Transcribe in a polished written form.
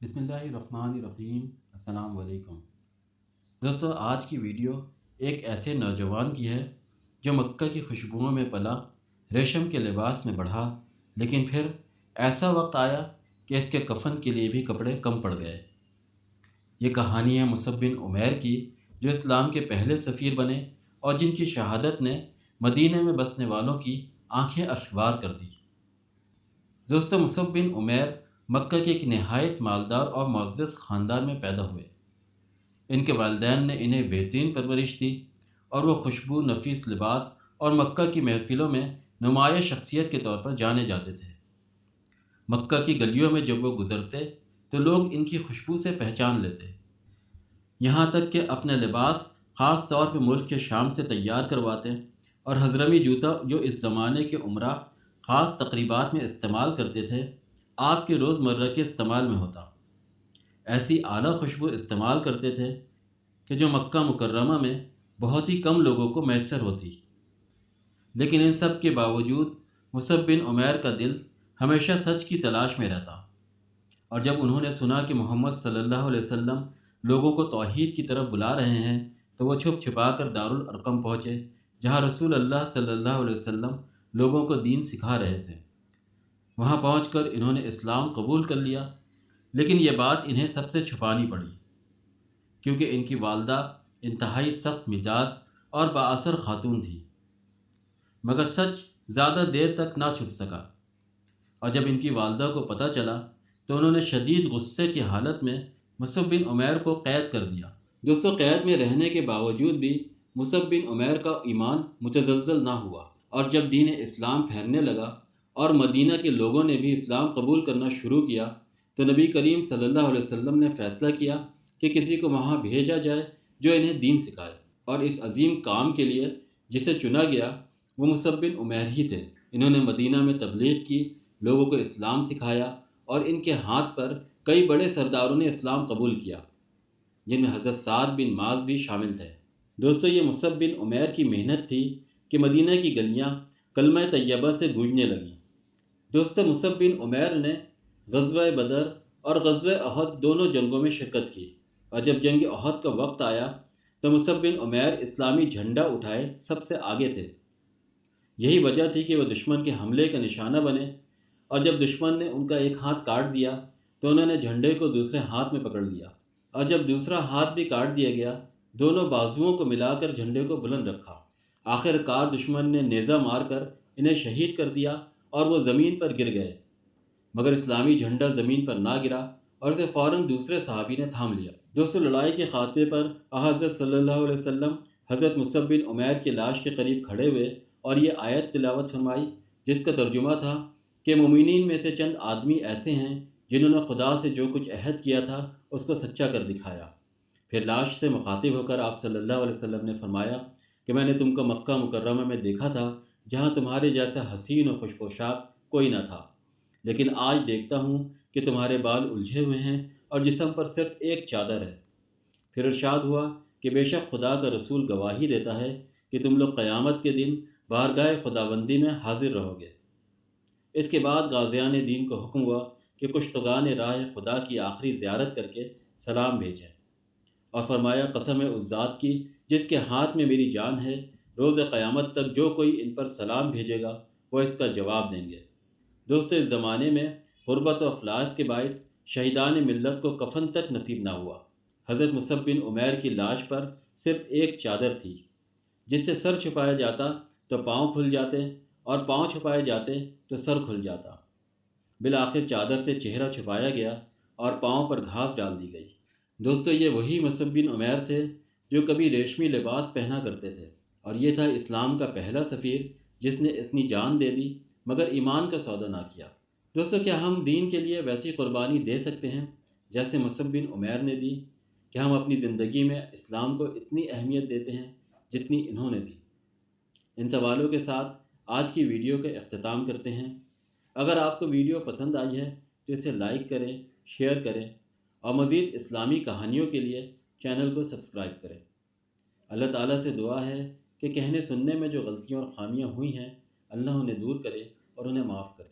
بسم اللہ الرحمن الرحیم۔ السلام علیکم دوستو، آج کی ویڈیو ایک ایسے نوجوان کی ہے جو مکہ کی خوشبوؤں میں پلا، ریشم کے لباس میں بڑھا، لیکن پھر ایسا وقت آیا کہ اس کے کفن کے لیے بھی کپڑے کم پڑ گئے۔ یہ کہانی ہے مصعب بن عمیر کی، جو اسلام کے پہلے سفیر بنے اور جن کی شہادت نے مدینہ میں بسنے والوں کی آنکھیں اشکبار کر دی۔ دوستو، مصعب بن عمیر مکہ کے ایک نہایت مالدار اور معزز خاندان میں پیدا ہوئے۔ ان کے والدین نے انہیں بہترین پرورش دی اور وہ خوشبو، نفیس لباس اور مکہ کی محفلوں میں نمایاں شخصیت کے طور پر جانے جاتے تھے۔ مکہ کی گلیوں میں جب وہ گزرتے تو لوگ ان کی خوشبو سے پہچان لیتے، یہاں تک کہ اپنے لباس خاص طور پہ ملک کے شام سے تیار کرواتے، اور حضرمی جوتا جو اس زمانے کے عمرہ خاص تقریبات میں استعمال کرتے تھے، آپ کے روز مرہ کے استعمال میں ہوتا۔ ایسی اعلیٰ خوشبو استعمال کرتے تھے کہ جو مکہ مکرمہ میں بہت ہی کم لوگوں کو میسر ہوتی۔ لیکن ان سب کے باوجود مصعب بن عمیر کا دل ہمیشہ سچ کی تلاش میں رہتا، اور جب انہوں نے سنا کہ محمد صلی اللہ علیہ وسلم لوگوں کو توحید کی طرف بلا رہے ہیں تو وہ چھپ چھپا کر دارالارقم پہنچے، جہاں رسول اللہ صلی اللہ علیہ وسلم لوگوں کو دین سکھا رہے تھے۔ وہاں پہنچ کر انہوں نے اسلام قبول کر لیا، لیکن یہ بات انہیں سب سے چھپانی پڑی، کیونکہ ان کی والدہ انتہائی سخت مزاج اور بااثر خاتون تھی۔ مگر سچ زیادہ دیر تک نہ چھپ سکا، اور جب ان کی والدہ کو پتہ چلا تو انہوں نے شدید غصے کی حالت میں مصعب بن عمیر کو قید کر دیا۔ دوستو، قید میں رہنے کے باوجود بھی مصعب بن عمیر کا ایمان متزلزل نہ ہوا، اور جب دین اسلام پھیلنے لگا اور مدینہ کے لوگوں نے بھی اسلام قبول کرنا شروع کیا تو نبی کریم صلی اللہ علیہ وسلم نے فیصلہ کیا کہ کسی کو وہاں بھیجا جائے جو انہیں دین سکھائے، اور اس عظیم کام کے لیے جسے چنا گیا وہ مصعب بن عمیر ہی تھے۔ انہوں نے مدینہ میں تبلیغ کی، لوگوں کو اسلام سکھایا، اور ان کے ہاتھ پر کئی بڑے سرداروں نے اسلام قبول کیا، جن میں حضرت سعد بن معاذ بھی شامل تھے۔ دوستو، یہ مصعب بن عمیر کی محنت تھی کہ مدینہ کی گلیاں کلمہ طیبہ سے گونجنے لگیں۔ دوستو، مصعب بن عمیر نے غزوہ بدر اور غزوہ احد دونوں جنگوں میں شرکت کی، اور جب جنگ احد کا وقت آیا تو مصعب بن عمیر اسلامی جھنڈا اٹھائے سب سے آگے تھے۔ یہی وجہ تھی کہ وہ دشمن کے حملے کا نشانہ بنے، اور جب دشمن نے ان کا ایک ہاتھ کاٹ دیا تو انہوں نے جھنڈے کو دوسرے ہاتھ میں پکڑ لیا، اور جب دوسرا ہاتھ بھی کاٹ دیا گیا دونوں بازوؤں کو ملا کر جھنڈے کو بلند رکھا۔ آخر کار دشمن نے نیزہ مار کر انہیں شہید کر دیا اور وہ زمین پر گر گئے، مگر اسلامی جھنڈا زمین پر نہ گرا اور اسے فوراً دوسرے صحابی نے تھام لیا۔ دوستو، لڑائی کے خاتمے پر حضرت صلی اللہ علیہ وسلم حضرت مصعب بن عمیر کی لاش کے قریب کھڑے ہوئے اور یہ آیت تلاوت فرمائی، جس کا ترجمہ تھا کہ مومنین میں سے چند آدمی ایسے ہیں جنہوں نے خدا سے جو کچھ عہد کیا تھا اس کو سچا کر دکھایا۔ پھر لاش سے مخاطب ہو کر آپ صلی اللہ علیہ وسلم نے فرمایا کہ میں نے تم کو مکہ مکرمہ میں دیکھا تھا جہاں تمہارے جیسا حسین و خوش پوشاک کوئی نہ تھا، لیکن آج دیکھتا ہوں کہ تمہارے بال الجھے ہوئے ہیں اور جسم پر صرف ایک چادر ہے۔ پھر ارشاد ہوا کہ بے شک خدا کا رسول گواہی دیتا ہے کہ تم لوگ قیامت کے دن بارگاہ خداوندی میں حاضر رہو گے۔ اس کے بعد غازیان دین کو حکم ہوا کہ کشتگان راہ خدا کی آخری زیارت کر کے سلام بھیجیں، اور فرمایا قسم ہے اس ذات کی جس کے ہاتھ میں میری جان ہے، روز قیامت تک جو کوئی ان پر سلام بھیجے گا وہ اس کا جواب دیں گے۔ دوستو، اس زمانے میں غربت و افلاس کے باعث شہیدان ملت کو کفن تک نصیب نہ ہوا۔ حضرت مصعب بن عمیر کی لاش پر صرف ایک چادر تھی، جس سے سر چھپایا جاتا تو پاؤں کھل جاتے، اور پاؤں چھپائے جاتے تو سر کھل جاتا۔ بالآخر چادر سے چہرہ چھپایا گیا اور پاؤں پر گھاس ڈال دی گئی۔ دوستو، یہ وہی مصعب بن عمیر تھے جو کبھی ریشمی لباس پہنا کرتے تھے، اور یہ تھا اسلام کا پہلا سفیر جس نے اپنی جان دے دی مگر ایمان کا سودا نہ کیا۔ دوستو، کیا ہم دین کے لیے ویسی قربانی دے سکتے ہیں جیسے مصعب بن عمیر نے دی؟ کیا ہم اپنی زندگی میں اسلام کو اتنی اہمیت دیتے ہیں جتنی انہوں نے دی؟ ان سوالوں کے ساتھ آج کی ویڈیو کا اختتام کرتے ہیں۔ اگر آپ کو ویڈیو پسند آئی ہے تو اسے لائک کریں، شیئر کریں، اور مزید اسلامی کہانیوں کے لیے چینل کو سبسکرائب کریں۔ اللہ تعالیٰ سے دعا ہے کہ کہنے سننے میں جو غلطیاں اور خامیاں ہوئی ہیں اللہ انہیں دور کرے اور انہیں معاف کرے۔